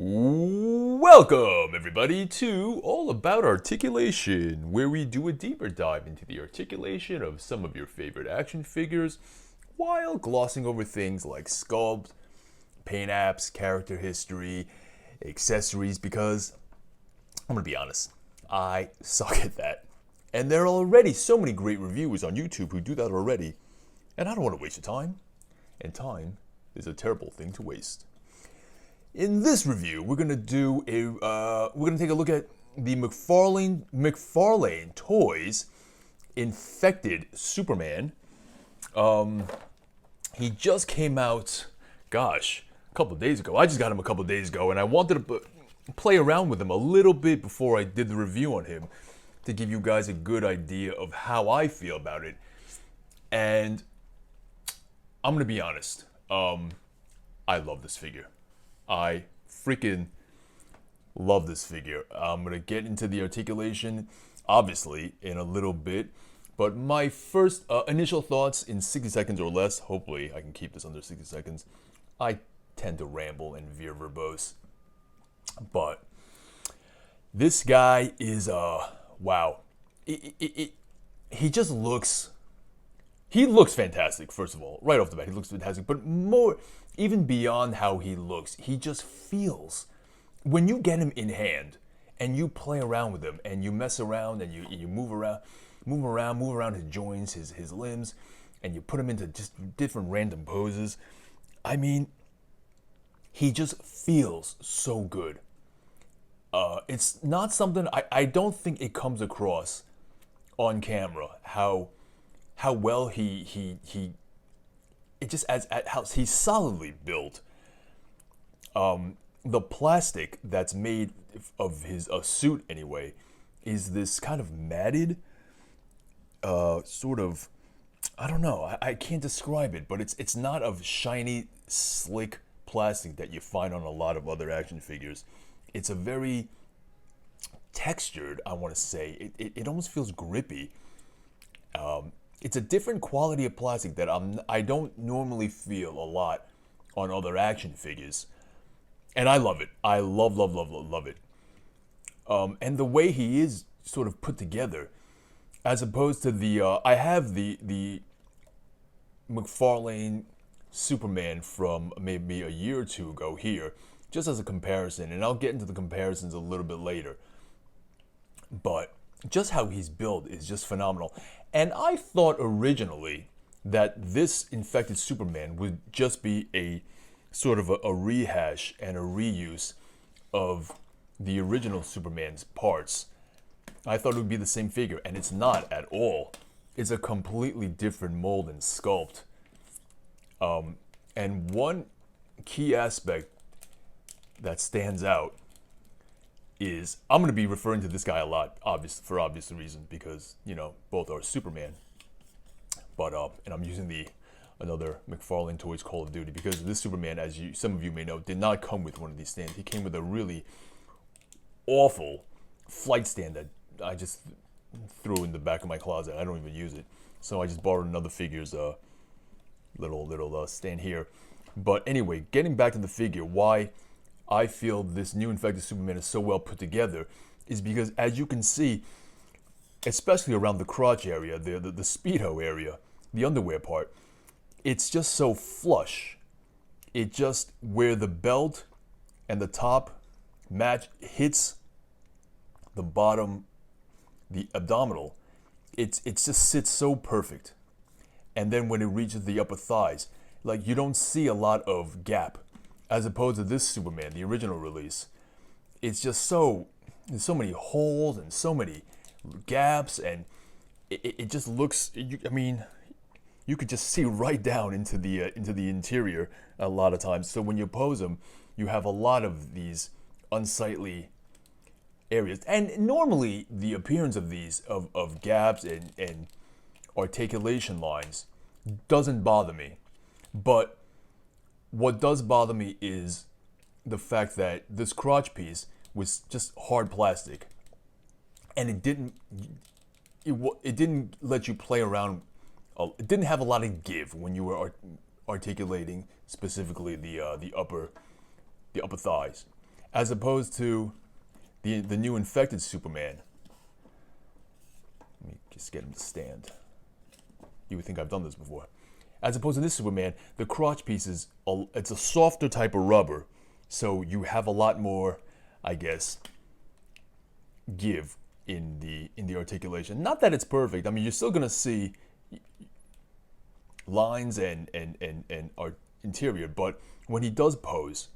Welcome, everybody, to All About Articulation, where we do a deeper dive into the articulation of some of your favorite action figures while glossing over things like sculpt, paint apps, character history, accessories, because I'm going to be honest, I suck at that. And there are already so many great reviewers on YouTube who do that already, and I don't want to waste your time, and time is a terrible thing to waste. In this review, we're gonna take a look at the McFarlane Toys iNfeCtED Superman. He just came out, a couple of days ago. I just got him a couple of days ago, and I wanted to play around with him a little bit before I did the review on him to give you guys a good idea of how I feel about it. And I'm gonna be honest, I love this figure. I freaking love this figure. I'm going to get into the articulation, obviously, in a little bit. But my first initial thoughts in 60 seconds or less, hopefully I can keep this under 60 seconds. I tend to ramble and veer verbose. But this guy is, wow. He just looks... He looks fantastic, first of all. Right off the bat, he looks fantastic. But more, even beyond how he looks, he just feels. When you get him in hand, and you play around with him, and you mess around, and you move around his joints, his limbs, and you put him into just different random poses, I mean, he just feels so good. It's not something, I don't think it comes across on camera, how well it just adds how he's solidly built. The plastic that's made of his suit anyway is this kind of matted, sort of, I don't know, I can't describe it, but it's not of shiny, slick plastic that you find on a lot of other action figures. It's a very textured, I want to say. It almost feels grippy. It's a different quality of plastic that I don't normally feel a lot on other action figures. And I love it. I love it. And the way he is sort of put together, as opposed to I have the McFarlane Superman from maybe a year or two ago here, just as a comparison. And I'll get into the comparisons a little bit later. But just how he's built is just phenomenal. And I thought originally that this iNfeCtED Superman would just be a sort of a rehash and a reuse of the original Superman's parts. I thought it would be the same figure, and it's not at all. It's a completely different mold and sculpt. And one key aspect that stands out is, I'm going to be referring to this guy a lot, for obvious reasons, because, you know, both are Superman. But, and I'm using another McFarlane Toys Call of Duty, because this Superman, as some of you may know, did not come with one of these stands. He came with a really awful flight stand that I just threw in the back of my closet. I don't even use it. So I just borrowed another figure's little stand here. But anyway, getting back to the figure, why I feel this new iNfeCtED Superman is so well put together is because, as you can see, especially around the crotch area, the Speedo area, the underwear part, it's just so flush. It just, where the belt and the top match hits the bottom, the abdominal, it just sits so perfect. And then when it reaches the upper thighs, like, you don't see a lot of gap. As opposed to this Superman, the original release, it's just there's so many holes and so many gaps, and it just looks, I mean, you could just see right down into the interior a lot of times. So when you pose them, you have a lot of these unsightly areas. And normally the appearance of these, of gaps and articulation lines doesn't bother me. But what does bother me is the fact that this crotch piece was just hard plastic, and it didn't let you play around. It didn't have a lot of give when you were articulating specifically the upper thighs. as opposed to the new infected Superman. Let me just get him to stand. You would think I've done this before. As opposed to this Superman, the crotch piece is it's a softer type of rubber, so you have a lot more, I guess, give in the articulation. Not that it's perfect. I mean, you're still gonna see lines and interior, but when he does pose,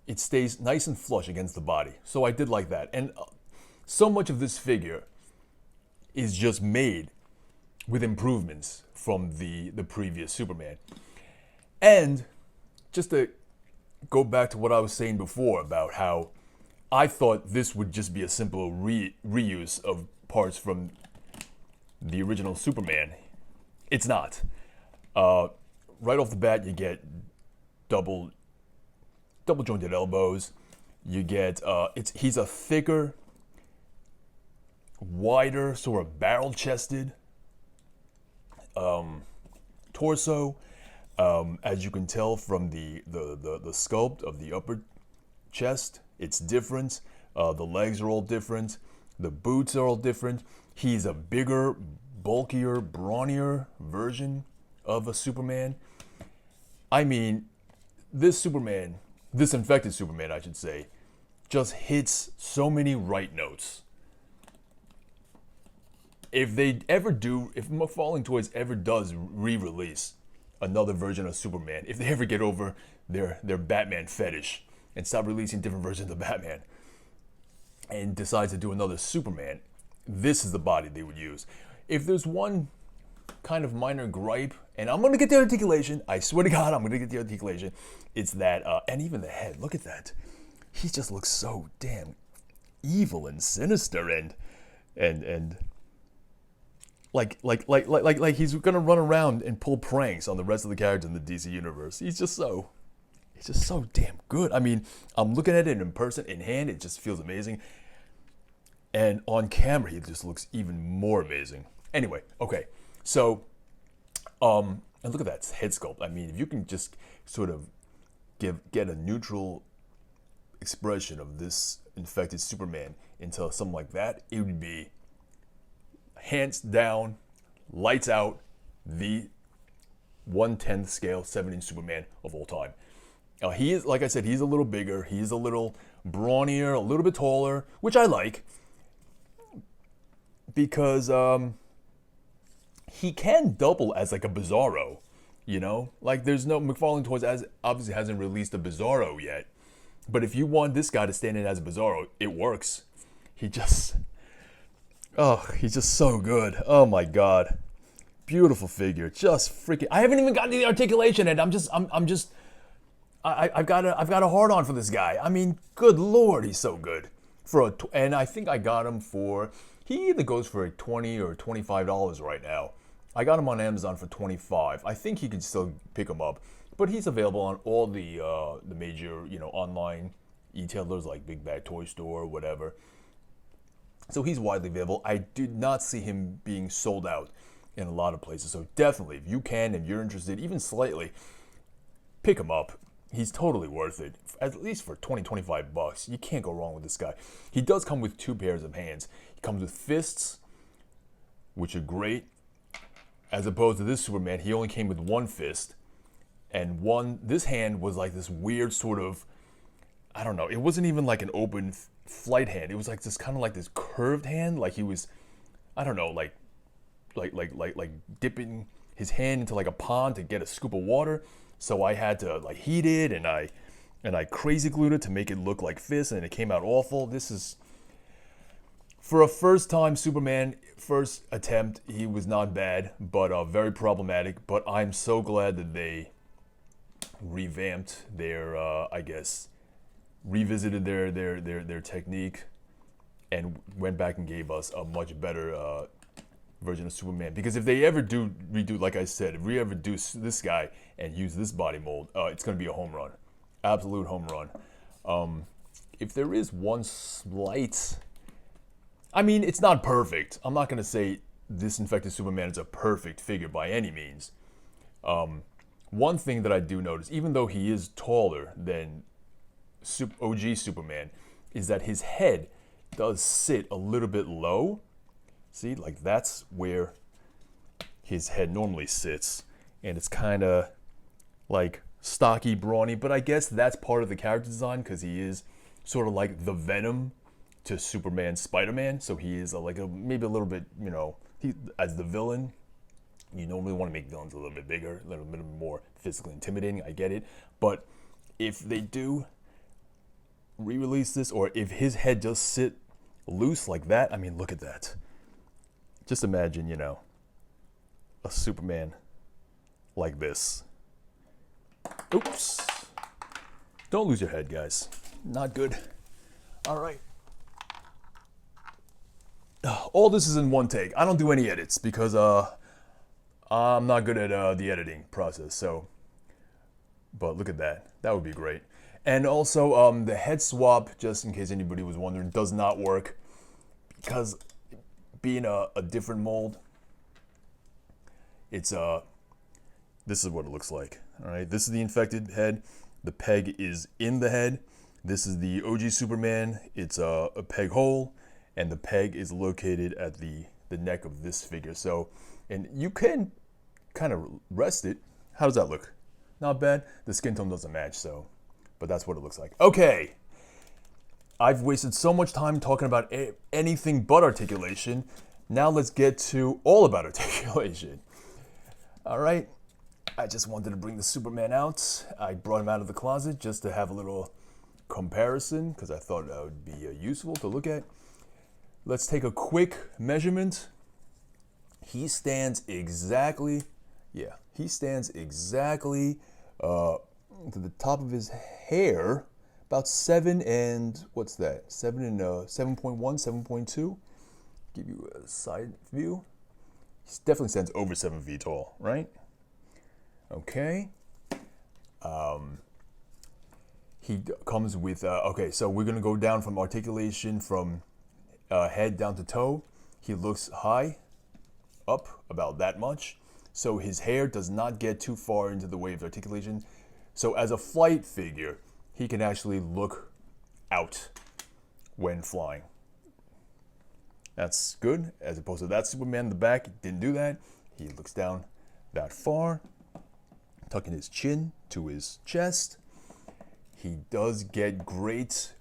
it stays nice and flush against the body. So I did like that. And so much of this figure is just made with improvements from the previous Superman. And just to go back to what I was saying before about how I thought this would just be a simple reuse of parts from the original Superman. It's not. Right off the bat, you get double jointed elbows. You get he's a thicker, wider, sort of barrel chested torso. As you can tell from the sculpt of the upper chest, it's different. The legs are all different. The boots are all different. He's a bigger, bulkier, brawnier version of a Superman. I mean, this Superman, this infected Superman, I should say, just hits so many right notes. If McFarlane Toys ever does re-release another version of Superman, if they ever get over their Batman fetish and stop releasing different versions of Batman and decide to do another Superman, this is the body they would use. If there's one kind of minor gripe, and I'm going to get the articulation, I swear to God I'm going to get the articulation, it's that, and even the head, look at that. He just looks so damn evil and sinister and like he's gonna run around and pull pranks on the rest of the characters in the DC universe. He's just so damn good. I mean, I'm looking at it in person, in hand, it just feels amazing. And on camera, he just looks even more amazing. Anyway, okay, so, and look at that head sculpt. I mean, if you can just sort of get a neutral expression of this infected Superman into something like that, it would be hands down, lights out, the 1/10 scale 7-inch Superman of all time. He is, like I said, he's a little bigger, he's a little brawnier, a little bit taller, which I like, because he can double as like a Bizarro, you know? Like there's no, McFarlane Toys obviously hasn't released a Bizarro yet, but if you want this guy to stand in as a Bizarro, it works. He's just so good. Oh my God. Beautiful figure. Just freaking, I haven't even gotten to the articulation and I've got a hard on for this guy. I mean, good Lord, he's so good. And I think I got him for, he either goes for $20 or $25 right now. I got him on Amazon for $25. I think you can still pick him up, but he's available on all the major, online e-tailers like Big Bad Toy Store or whatever. So he's widely available. I did not see him being sold out in a lot of places. So definitely, if you can and you're interested, even slightly, pick him up. He's totally worth it. At least for $20-25. You can't go wrong with this guy. He does come with 2 pairs of hands. He comes with fists, which are great. As opposed to this Superman, he only came with 1 fist. And this hand was like this weird sort of, I don't know, it wasn't even like an open flight hand. It was like this kind of like this curved hand, like he was, I don't know, like dipping his hand into like a pond to get a scoop of water. So I had to like heat it and I crazy glued it to make it look like fists, and it came out awful. This is, for a first time Superman, first attempt, he was not bad, but very problematic. But I'm so glad that they revamped their, I guess, revisited their technique and went back and gave us a much better version of Superman. Because if they ever do redo, like I said, if we ever do this guy and use this body mold, it's going to be a home run. Absolute home run. If there is one slight, I mean, it's not perfect. I'm not going to say this infected Superman is a perfect figure by any means. One thing that I do notice, even though he is taller than OG Superman is that his head does sit a little bit low. See, like that's where his head normally sits. And it's kind of like stocky, brawny, but I guess that's part of the character design because he is sort of like the Venom to Superman, Spider-Man. So he is maybe a little bit, as the villain, you normally want to make villains a little bit bigger, a little bit more physically intimidating. I get it. But if they do re-release this, or if his head does sit loose like that, I mean, look at that. Just imagine, a Superman like this. Oops. Don't lose your head, guys. Not good. All right. All this is in one take. I don't do any edits because I'm not good at the editing process. So, but look at that. That would be great. And also, the head swap, just in case anybody was wondering, does not work because being a different mold, it's this is what it looks like. All right, this is the infected head. The peg is in the head. This is the OG Superman. It's a peg hole, and the peg is located at the neck of this figure. So, and you can kind of rest it. How does that look? Not bad. The skin tone doesn't match, so, but that's what it looks like. Okay, I've wasted so much time talking about anything but articulation. Now let's get to all about articulation. All right. I just wanted to bring the Superman out. I brought him out of the closet just to have a little comparison because I thought that would be useful to look at. Let's take a quick measurement. He stands exactly to the top of his hair, about 7 and, what's that? 7.1, 7.2. Give you a side view. He definitely stands over 7 feet tall, right? Okay. He comes with, okay, so we're going to go down from articulation from head down to toe. He looks high, up about that much. So his hair does not get too far into the way of articulation. So as a flight figure, he can actually look out when flying. That's good, as opposed to that Superman in the back, didn't do that. He looks down that far, tucking his chin to his chest. He does get great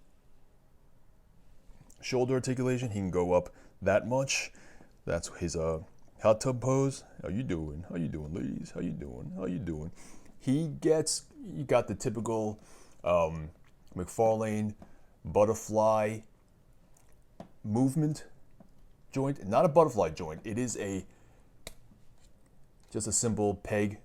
shoulder articulation. He can go up that much. That's his hot tub pose. How you doing? How you doing, ladies? How you doing? How you doing? You got the typical McFarlane butterfly movement joint. Not a butterfly joint. It is just a simple peg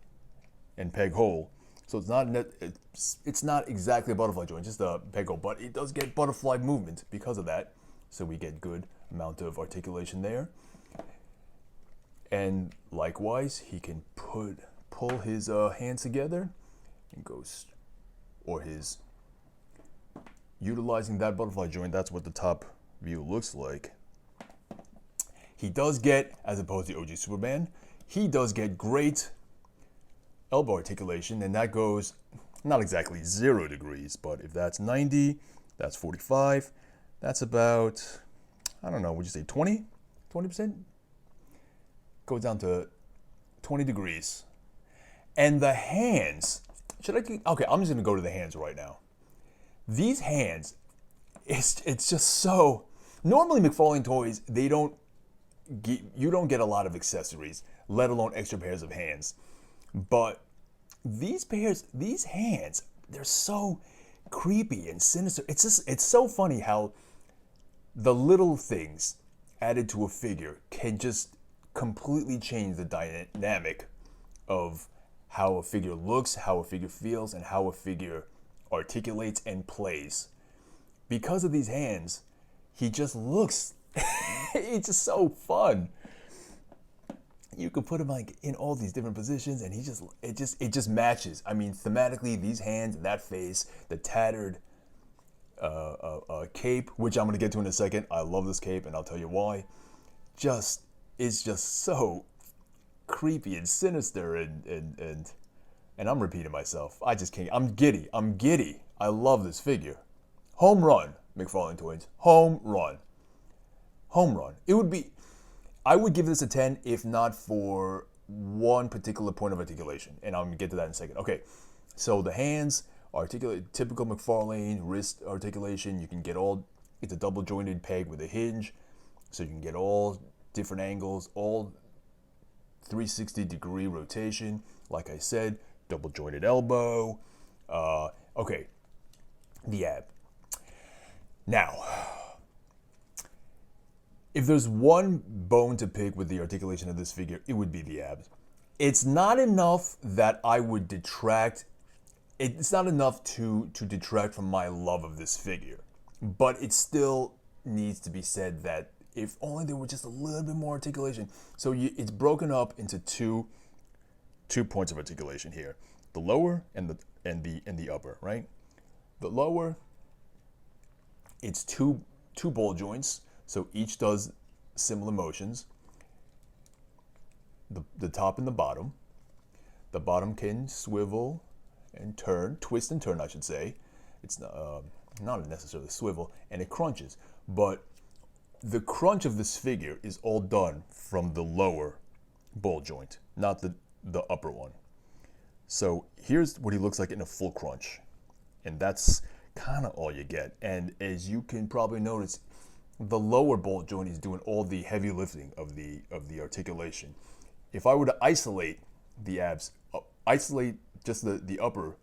and peg hole. So it's not exactly a butterfly joint, just a peg hole, but it does get butterfly movement because of that. So we get good amount of articulation there. And likewise, he can pull his hands together and utilizing that butterfly joint. That's what the top view looks like. He does get, as opposed to OG Superman, he does get great elbow articulation, and that goes not exactly 0 degrees, but if that's 90, that's 45, that's about, I don't know, would you say 20%? Goes down to 20 degrees. And the hands, okay, I'm just gonna go to the hands right now. These hands, it's just so, normally McFarlane Toys, you don't get a lot of accessories, let alone extra pairs of hands. But these hands, they're so creepy and sinister. It's so funny how the little things added to a figure can just completely change the dynamic of how a figure looks, how a figure feels, and how a figure articulates and plays. Because of these hands, he just looks, it's just so fun. You could put him like in all these different positions, and it just matches. I mean, thematically, these hands, that face, the tattered cape, which I'm gonna get to in a second. I love this cape, and I'll tell you why. It's just so creepy and sinister, and I'm repeating myself. I just can't. I'm giddy. I love this figure. Home run, McFarlane Toys. Home run. Home run. It would be, I would give this a 10 if not for one particular point of articulation. And I'm going to get to that in a second. Okay, so the hands, articulate, typical McFarlane, wrist articulation. You can get all, it's a double jointed peg with a hinge. So you can get all different angles, all 360-degree rotation. Like I said, double jointed elbow. Okay, the ab. Now, if there's one bone to pick with the articulation of this figure, it would be the abs. It's not enough that I would detract. It's not enough to detract from my love of this figure, but it still needs to be said that if only there were just a little bit more articulation. So it's broken up into two points of articulation here: the lower and the upper. Right? The lower, it's two ball joints, so each does similar motions. The top and the bottom. The bottom can swivel and turn, twist and turn, I should say. It's not necessarily swivel, and it crunches. But the crunch of this figure is all done from the lower ball joint, not the upper one. So here's what he looks like in a full crunch. And that's kind of all you get. And as you can probably notice, the lower ball joint is doing all the heavy lifting of the articulation. If I were to isolate the abs, isolate just the upper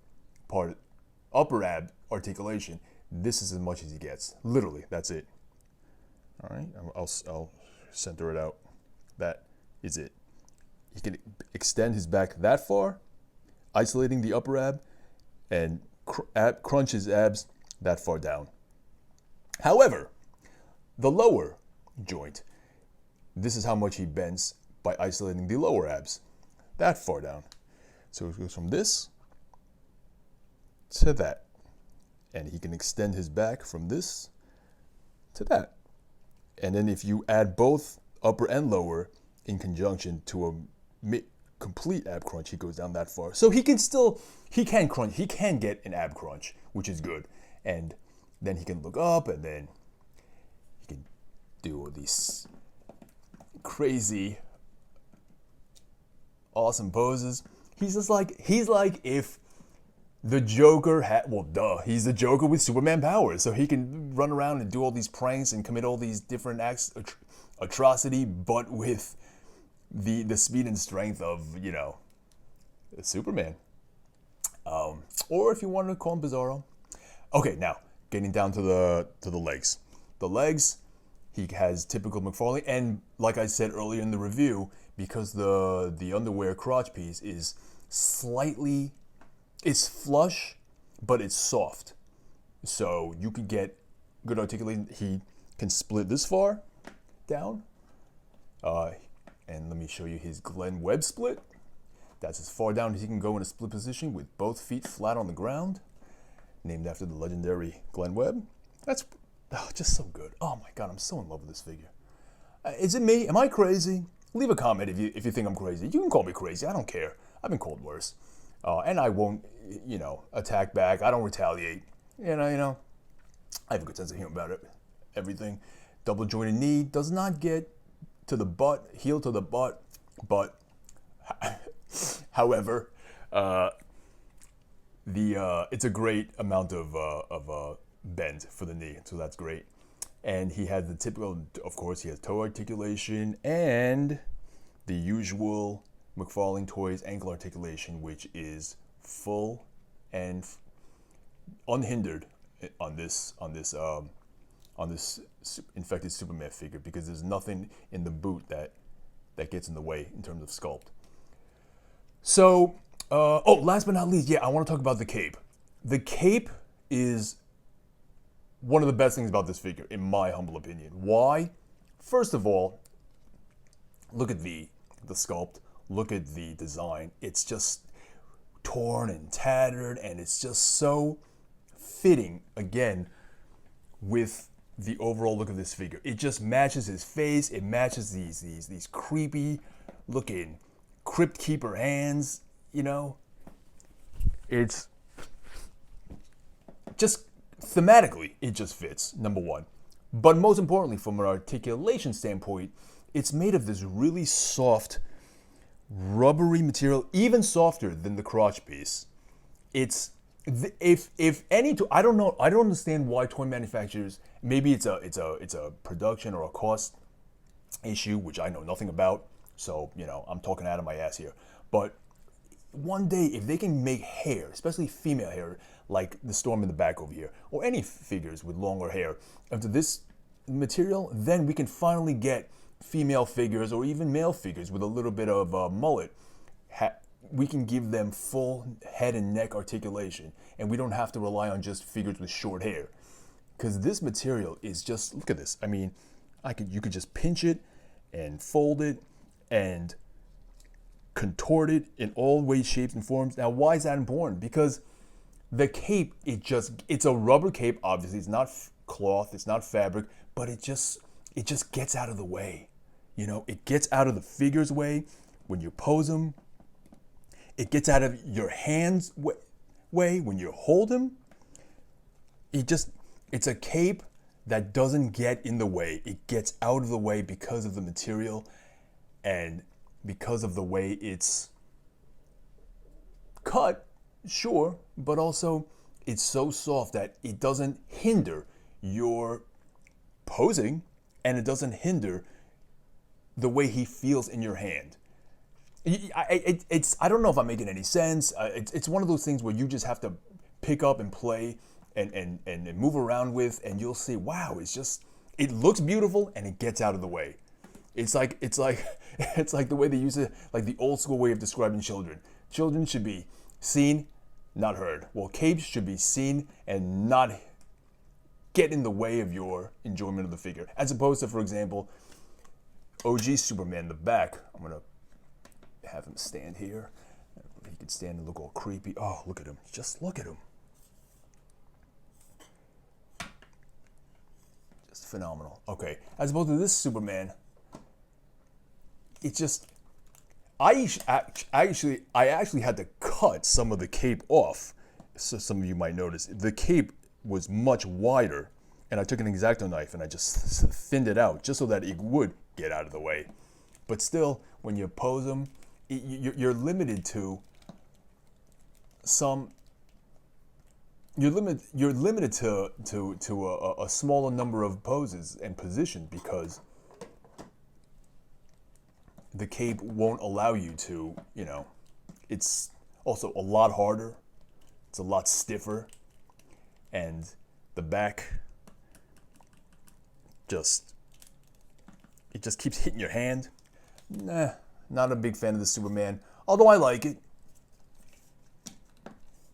part, upper ab articulation, this is as much as he gets. Literally, that's it. All right, I'll center it out. That is it. He can extend his back that far, isolating the upper ab, and crunch his abs that far down. However, the lower joint, this is how much he bends by isolating the lower abs that far down. So it goes from this to that. And he can extend his back from this to that. And then if you add both upper and lower in conjunction to a complete ab crunch, he goes down that far. So he can crunch, he can get an ab crunch, which is good. And then he can look up, and then he can do all these crazy, awesome poses. He's like if the Joker had, well, duh, he's the Joker with Superman powers, so he can run around and do all these pranks and commit all these different acts, atrocity, but with the speed and strength of, you know, Superman. Or if you wanted to call him Bizarro. Okay, now getting down to the legs. The legs, he has typical McFarlane, and like I said earlier in the review, because the underwear crotch piece is slightly, it's flush, but it's soft. So you could get good articulation. He can split this far down. And let me show you his Glenn Webb split. That's as far down as he can go in a split position with both feet flat on the ground. Named after the legendary Glenn Webb. That's just so good. Oh my God, I'm so in love with this figure. Is it me? Am I crazy? Leave a comment if you think I'm crazy. You can call me crazy. I don't care. I've been called worse. And I won't, you know, attack back. I don't retaliate. You know, I have a good sense of humor about it. Everything. Double jointed knee does not get to the butt, heel to the butt, but however, it's a great amount of bend for the knee, so that's great. And he has the typical, of course, he has toe articulation and the usual McFarlane Toys ankle articulation, which is full and unhindered on this infected Superman figure, because there's nothing in the boot that gets in the way in terms of sculpt. So, last but not least, I want to talk about the cape. The cape is one of the best things about this figure, in my humble opinion. Why? First of all, look at the sculpt. Look at the design. It's just torn and tattered, and it's just so fitting, again, with the overall look of this figure. It just matches his face. It matches these creepy looking Crypt Keeper hands, you know. It's just thematically, it just fits, number one. But most importantly, from an articulation standpoint, it's made of this really soft, rubbery material, even softer than the crotch piece. It's if any, I don't know, I don't understand why toy manufacturers. Maybe it's a production or a cost issue, which I know nothing about. So I'm talking out of my ass here. But one day, if they can make hair, especially female hair, like the Storm in the back over here, or any figures with longer hair, into this material, then we can finally get female figures or even male figures with a little bit of a mullet. We can give them full head and neck articulation, and we don't have to rely on just figures with short hair. Because this material is just, look at this. I mean, you could just pinch it and fold it and contort it in all ways, shapes, and forms. Now, why is that important? Because the cape, it's a rubber cape, obviously. It's not cloth, it's not fabric, but it just gets out of the way. It gets out of the figure's way when you pose them. It gets out of your hands way when you hold them. It's a cape that doesn't get in the way. It gets out of the way because of the material and because of the way it's cut, sure, but also it's so soft that it doesn't hinder your posing, and it doesn't hinder the way he feels in your hand. I don't know if I'm making any sense. It's one of those things where you just have to pick up and play and move around with, and you'll see, wow, it looks beautiful and it gets out of the way. It's like the way they use it, like the old school way of describing children. Children should be seen, not heard. Well, capes should be seen and not get in the way of your enjoyment of the figure. As opposed to, for example, OG Superman, the back. I'm gonna have him stand here. He could stand and look all creepy. Oh, look at him. Just look at him. Just phenomenal. Okay, as opposed to this Superman, it's just, I actually had to cut some of the cape off. So some of you might notice the cape was much wider, and I took an X-Acto knife and I just thinned it out just so that it would get out of the way. But still, when you pose them, you're limited to some. You're limited to a smaller number of poses and position because the cape won't allow you to. It's also a lot harder. It's a lot stiffer, and the back it just keeps hitting your hand. Nah, not a big fan of the Superman, although I like it.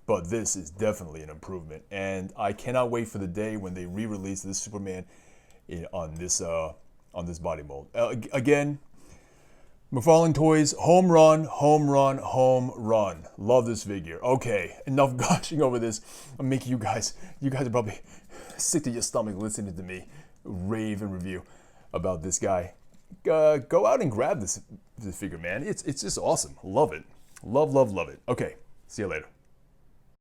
But this is definitely an improvement, and I cannot wait for the day when they re-release this Superman on this body mold. Again, McFarlane Toys, home run, home run, home run. Love this figure. Okay, enough gushing over this. I'm making you guys are probably sick to your stomach listening to me rave and review about this guy. Go out and grab this figure, man. It's just awesome. Love it. Love, love, love it. Okay, see you later.